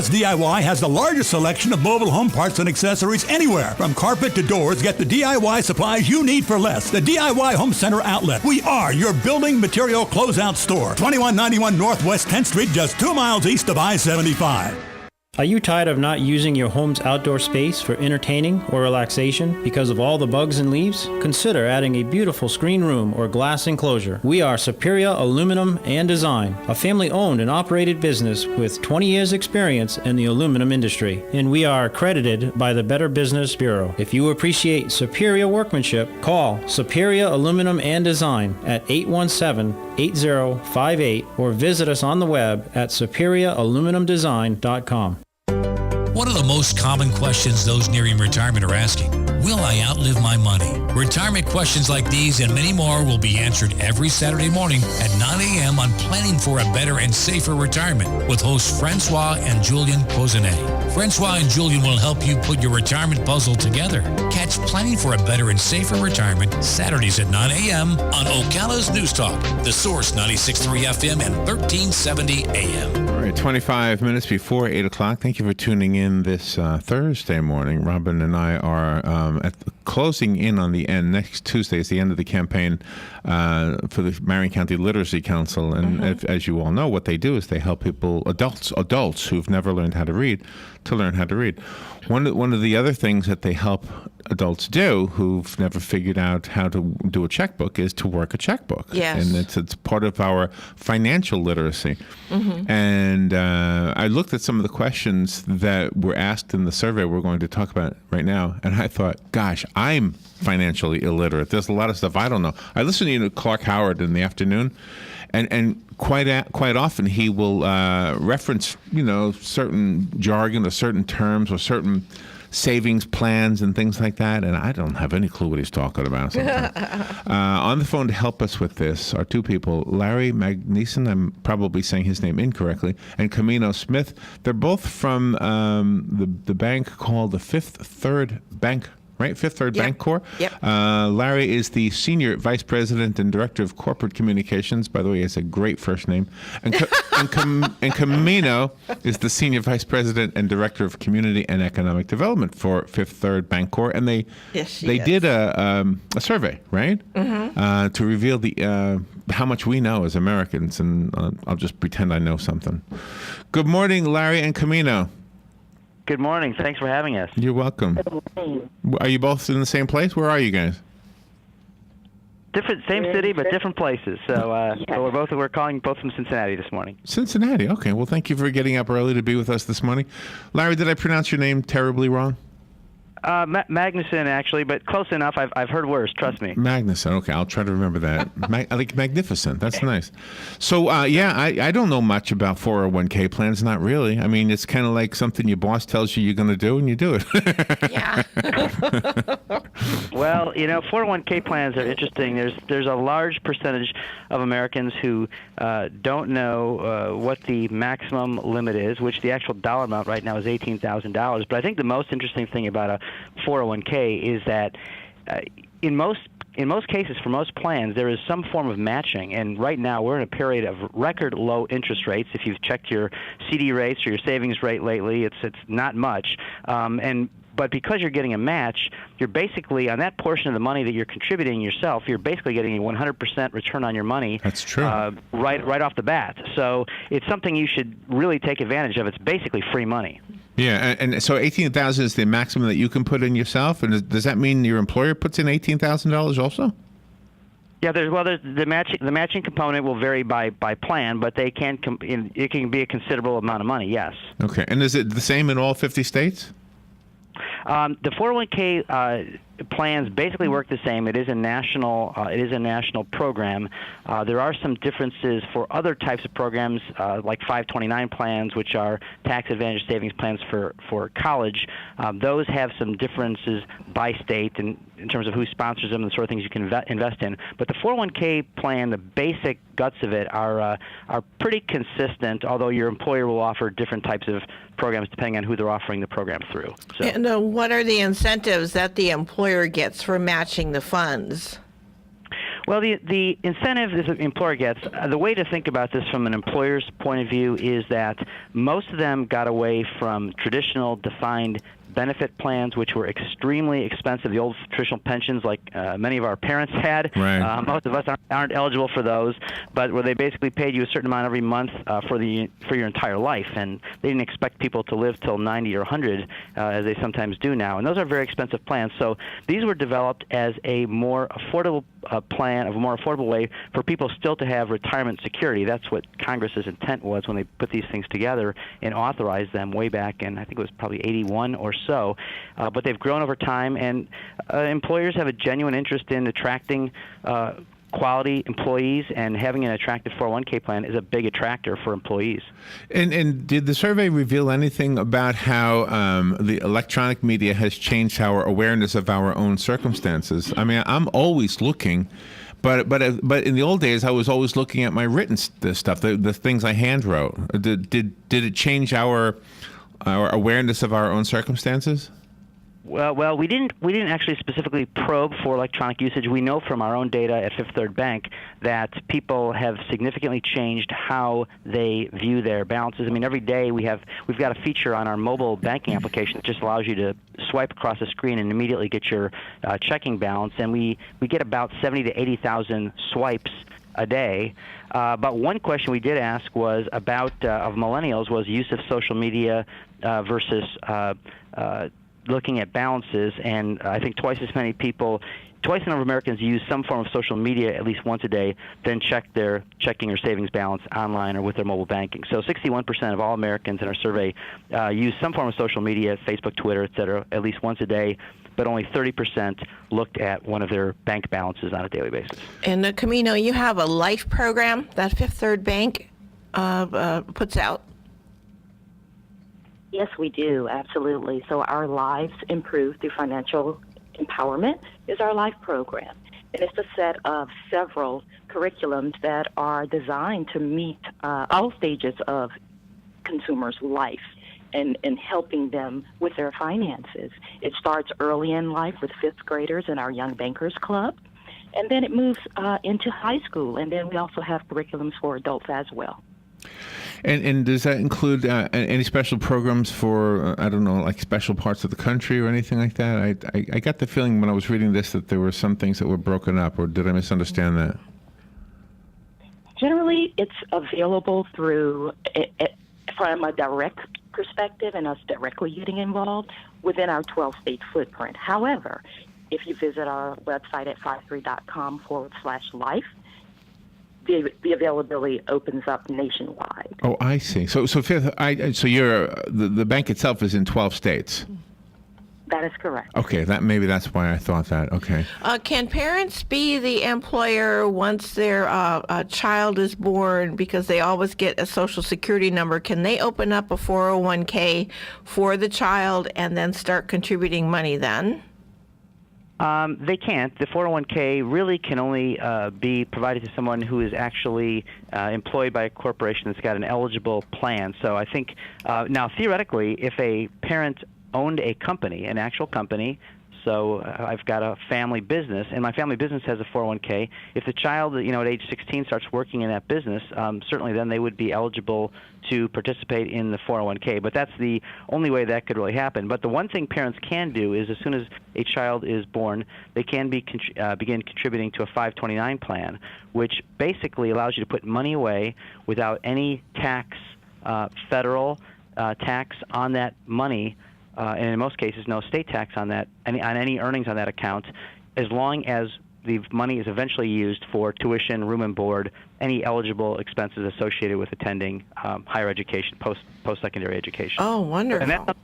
DIY has the largest selection of mobile home parts and accessories anywhere. From carpet to doors, get the DIY supplies you need for less. The DIY Home Center Outlet. We are your building material closeout store. 2191 Northwest 10th Street, just 2 miles east of I-75. Are you tired of not using your home's outdoor space for entertaining or relaxation because of all the bugs and leaves? Consider adding a beautiful screen room or glass enclosure. We are Superior Aluminum and Design, a family-owned and operated business with 20 years experience in the aluminum industry, and we are accredited by the Better Business Bureau. If you appreciate superior workmanship, call Superior Aluminum and Design at 817-8058 or visit us on the web at superiораluminumdesign.com. One of the most common questions those nearing retirement are asking, will I outlive my money? Retirement questions like these and many more will be answered every Saturday morning at 9 a.m. on Planning for a Better and Safer Retirement with hosts Francois and Julian Pozenet. Francois and Julian will help you put your retirement puzzle together. Catch Planning for a Better and Safer Retirement Saturdays at 9 a.m. on Ocala's News Talk, The Source 96.3 FM and 1370 a.m. All right, 25 minutes before 8 o'clock. Thank you for tuning in this Thursday morning. Robin and I are closing in on the end. Next Tuesday is the end of the campaign for the Marion County Literacy Council. And as you all know, what they do is they help people, adults who've never learned how to read, to learn how to read. One of the other things that they help adults do who've never figured out how to do a checkbook is to work a checkbook. Yes. And it's part of our financial literacy. And I looked at some of the questions that were asked in the survey we're going to talk about right now, and I thought, gosh, I'm financially illiterate. There's a lot of stuff I don't know. I listen to Clark Howard in the afternoon, and quite often he will reference, certain jargon or certain terms or certain savings plans and things like that, and I don't have any clue what he's talking about sometimes. On the phone to help us with this are two people, Larry Magnuson, I'm probably saying his name incorrectly, and Camino Smith. They're both from the bank called the Fifth Third Bank, right? Fifth Third Bank Corp. Yep. Larry is the Senior Vice President and Director of Corporate Communications. By the way, he has a great first name. And Camino is the Senior Vice President and Director of Community and Economic Development for Fifth Third Bank Corp. And they did a survey, right? To reveal the how much we know as Americans. And I'll just pretend I know something. Good morning, Larry and Camino. Good morning. Thanks for having us. You're welcome. Are you both in the same place? Where are you guys? Same city, but different places. So, we're calling both from Cincinnati this morning. Cincinnati. Okay. Well, thank you for getting up early to be with us this morning. Larry, did I pronounce your name terribly wrong? Magnuson, actually, but close enough. I've heard worse. Trust me. Magnuson. Okay, I'll try to remember that. I like magnificent. That's nice. So, I don't know much about 401k plans. Not really. I mean, it's kind of like something your boss tells you you're going to do, and you do it. Yeah. Well, 401k plans are interesting. There's a large percentage of Americans who don't know what the maximum limit is, which the actual dollar amount right now is $18,000. But I think the most interesting thing about a 401k is that in most cases, for most plans, there is some form of matching. And right now, we're in a period of record low interest rates. If you've checked your CD rates or your savings rate lately, it's not much. But because you're getting a match, you're basically, on that portion of the money that you're contributing yourself, you're basically getting a 100% return on your money. That's true. Right off the bat. So it's something you should really take advantage of. It's basically free money. Yeah, and so $18,000 is the maximum that you can put in yourself, and does that mean your employer puts in $18,000 also? Yeah, there's the matching component will vary by plan, but it can be a considerable amount of money. Yes. Okay, and is it the same in all 50 states? The 401k plans basically work the same. It is a national program. There are some differences for other types of programs, like 529 plans, which are tax advantage savings plans for college. Those have some differences by state in terms of who sponsors them and the sort of things you can invest in. But the 401k plan, the basic guts of it are pretty consistent, although your employer will offer different types of programs depending on who they're offering the program through. So. And what are the incentives that the employer gets for matching the funds? Well, the incentive is the employer gets. The way to think about this from an employer's point of view is that most of them got away from traditional defined benefit plans, which were extremely expensive. The old traditional pensions, like many of our parents had. Right. Most of us aren't eligible for those, but where they basically paid you a certain amount every month for your entire life, and they didn't expect people to live till 90 or 100, as they sometimes do now. And those are very expensive plans. So these were developed as a more affordable plan, of a more affordable way for people still to have retirement security. That's what Congress's intent was when they put these things together and authorized them way back in, I think it was probably 81 or so. But they've grown over time, and employers have a genuine interest in attracting quality employees, and having an attractive 401k plan is a big attractor for employees. And did the survey reveal anything about how the electronic media has changed our awareness of our own circumstances? I mean, I'm always looking, but in the old days, I was always looking at my written stuff, the things I hand wrote. Did it change our awareness of our own circumstances? Well, we didn't actually specifically probe for electronic usage. We know from our own data at Fifth Third Bank that people have significantly changed how they view their balances. I mean, every day we've got a feature on our mobile banking application that just allows you to swipe across the screen and immediately get your checking balance, and we get about 70 to 80,000 swipes a day. But one question we did ask was about of millennials was use of social media versus looking at balances, and I think twice the number of Americans use some form of social media at least once a day than check their checking or savings balance online or with their mobile banking. So 61% of all Americans in our survey use some form of social media, Facebook, Twitter, et cetera, at least once a day, but only 30% looked at one of their bank balances on a daily basis. And Camino, you have a life program that Fifth Third Bank puts out. Yes, we do, absolutely. So our Lives Improve Through Financial Empowerment is our life program. And it's a set of several curriculums that are designed to meet all stages of consumers' life and helping them with their finances. It starts early in life with fifth graders in our Young Bankers Club, and then it moves into high school, and then we also have curriculums for adults as well. And does that include any special programs for, I don't know, like special parts of the country or anything like that? I got the feeling when I was reading this that there were some things that were broken up, or did I misunderstand that? Generally, it's available through, from a direct perspective and us directly getting involved within our 12-state footprint. However, if you visit our website at 53.com/life, the availability opens up nationwide. Oh, I see. So you're the bank itself is in 12 states. That is correct. Okay, maybe that's why I thought that. Okay. Can parents be the employer once their child is born, because they always get a Social Security number? Can they open up a 401k for the child and then start contributing money then? They can't. The 401k really can only be provided to someone who is actually employed by a corporation that's got an eligible plan. So I think now theoretically, if a parent owned a company, an actual company, so I've got a family business, and my family business has a 401k. If the child, at age 16 starts working in that business, certainly then they would be eligible to participate in the 401k. But that's the only way that could really happen. But the one thing parents can do is, as soon as a child is born, they can begin contributing to a 529 plan, which basically allows you to put money away without any tax, federal tax on that money. And in most cases, no state tax on that, on any earnings on that account, as long as the money is eventually used for tuition, room and board, any eligible expenses associated with attending higher education, post-secondary education. Oh, wonderful.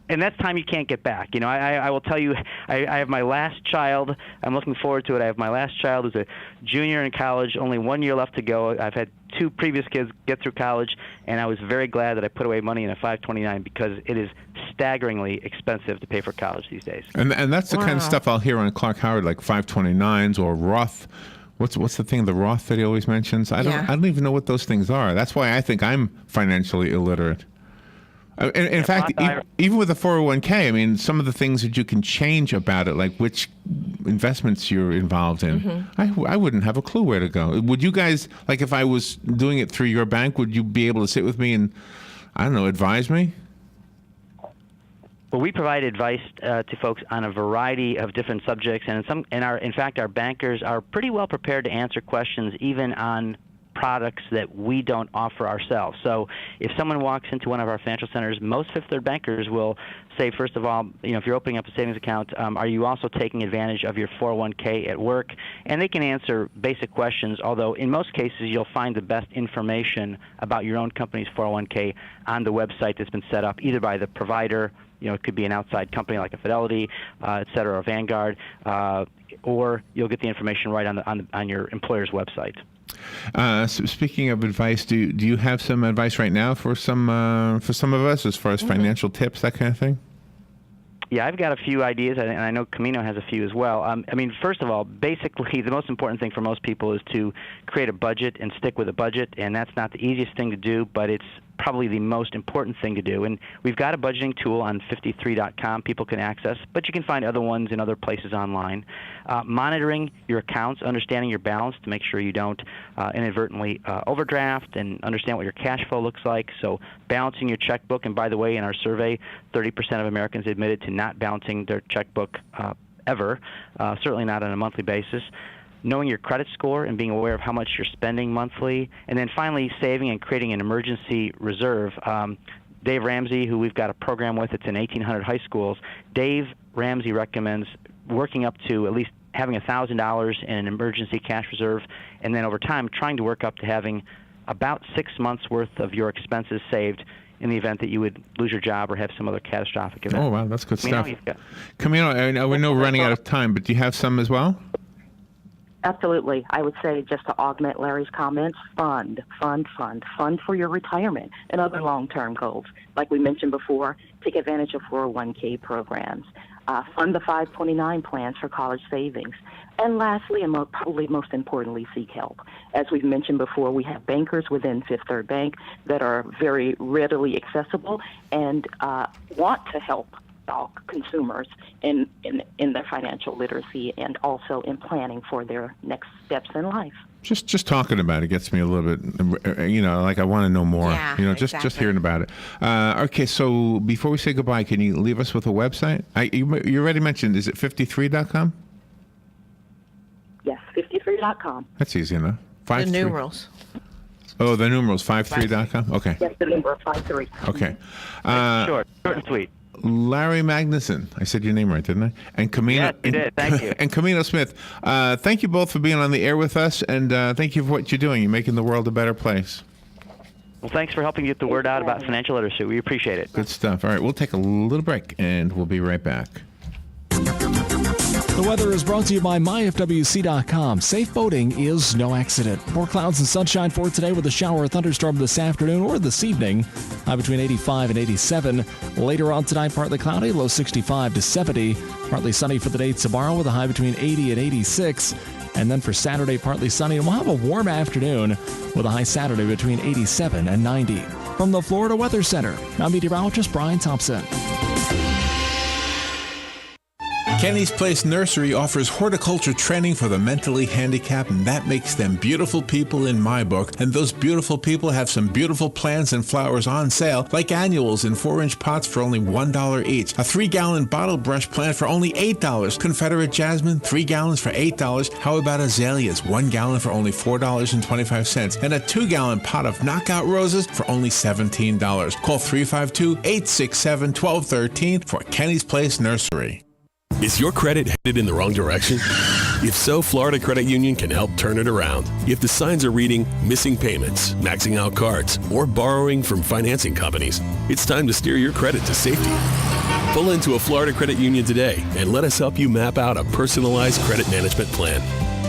And that's time you can't get back. I will tell you, I have my last child. I'm looking forward to it. I have my last child who's a junior in college, only 1 year left to go. I've had 2 previous kids get through college, and I was very glad that I put away money in a 529 because it is staggeringly expensive to pay for college these days. And that's the kind of stuff I'll hear on Clark Howard, like 529s or Roth. What's the thing, the Roth that he always mentions? I don't even know what those things are. That's why I think I'm financially illiterate. In fact, even with the 401k, I mean, some of the things that you can change about it, like which investments you're involved in, I wouldn't have a clue where to go. Would you guys, like if I was doing it through your bank, would you be able to sit with me and, I don't know, advise me? Well, we provide advice to folks on a variety of different subjects, and in fact, our bankers are pretty well prepared to answer questions even on products that we don't offer ourselves. So if someone walks into one of our financial centers, most Fifth Third bankers will say, first of all, if you're opening up a savings account, are you also taking advantage of your 401k at work? And they can answer basic questions, although in most cases you'll find the best information about your own company's 401k on the website that's been set up either by the provider, it could be an outside company like a Fidelity, et cetera, or Vanguard, or you'll get the information right on your employer's website. So speaking of advice, do you have some advice right now for some of us as far as financial tips, that kind of thing? Yeah, I've got a few ideas, and I know Camino has a few as well. First of all, basically, the most important thing for most people is to create a budget and stick with a budget, and that's not the easiest thing to do, but it's probably the most important thing to do. And we've got a budgeting tool on 53.com people can access, but you can find other ones in other places online. Monitoring your accounts, understanding your balance to make sure you don't inadvertently overdraft, and understand what your cash flow looks like. So balancing your checkbook, and by the way, in our survey, 30% of Americans admitted to not balancing their checkbook ever, certainly not on a monthly basis. Knowing your credit score and being aware of how much you're spending monthly, and then finally saving and creating an emergency reserve. Dave Ramsey, who we've got a program with, it's in 1,800 high schools. Dave Ramsey recommends working up to at least having $1,000 in an emergency cash reserve, and then over time trying to work up to having about 6 months worth of your expenses saved in the event that you would lose your job or have some other catastrophic event. Oh, wow, that's good stuff. Camino, I know we're running out of time, but do you have some as well? Absolutely. I would say, just to augment Larry's comments, fund for your retirement and other long-term goals. Like we mentioned before, take advantage of 401k programs. Fund the 529 plans for college savings. And lastly, and probably most importantly, seek help. As we've mentioned before, we have bankers within Fifth Third Bank that are very readily accessible and want to help all consumers in their financial literacy and also in planning for their next steps in life. Just talking about it gets me a little bit, like I want to know more. Yeah, just hearing about it. Okay, so before we say goodbye, can you leave us with a website? You already mentioned, is it 53.com? Yes, 53.com. That's easy enough. The numerals. Oh, the numerals, 53.com? Okay. Yes, the number 53. Okay. Short and sweet. Larry Magnuson. I said your name right, didn't I? And Camino. Yes, you did. Thank you. And Camino Smith. Thank you both for being on the air with us, and thank you for what you're doing. You're making the world a better place. Well, thanks for helping get the word out about financial literacy. We appreciate it. Good stuff. All right, we'll take a little break, and we'll be right back. The weather is brought to you by MyFWC.com. Safe boating is no accident. More clouds and sunshine for today with a shower or thunderstorm this afternoon or this evening. High between 85 and 87. Later on tonight, partly cloudy, low 65 to 70. Partly sunny for the day tomorrow with a high between 80 and 86. And then for Saturday, partly sunny, and we'll have a warm afternoon with a high Saturday between 87 and 90. From the Florida Weather Center, I'm meteorologist Brian Thompson. Kenny's Place Nursery offers horticulture training for the mentally handicapped, and that makes them beautiful people in my book. And those beautiful people have some beautiful plants and flowers on sale, like annuals in 4-inch pots for only $1 each, a 3-gallon bottle brush plant for only $8, Confederate jasmine, 3 gallons for $8. How about azaleas, 1 gallon for only $4.25, and a 2-gallon pot of knockout roses for only $17. Call 352-867-1213 for Kenny's Place Nursery. Is your credit headed in the wrong direction? If so, Florida Credit Union can help turn it around. If the signs are reading missing payments, maxing out cards, or borrowing from financing companies, it's time to steer your credit to safety. Pull into a Florida Credit Union today and let us help you map out a personalized credit management plan.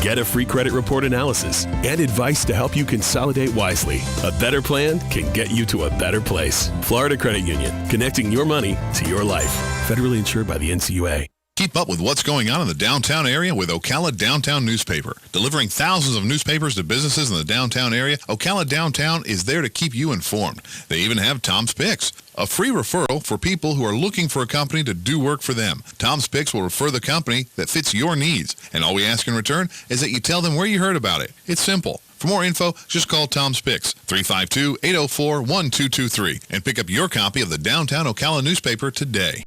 Get a free credit report analysis and advice to help you consolidate wisely. A better plan can get you to a better place. Florida Credit Union, connecting your money to your life. Federally insured by the NCUA. Keep up with what's going on in the downtown area with Ocala Downtown Newspaper. Delivering thousands of newspapers to businesses in the downtown area, Ocala Downtown is there to keep you informed. They even have Tom's Picks, a free referral for people who are looking for a company to do work for them. Tom's Picks will refer the company that fits your needs, and all we ask in return is that you tell them where you heard about it. It's simple. For more info, just call Tom's Picks, 352-804-1223, and pick up your copy of the Downtown Ocala newspaper today.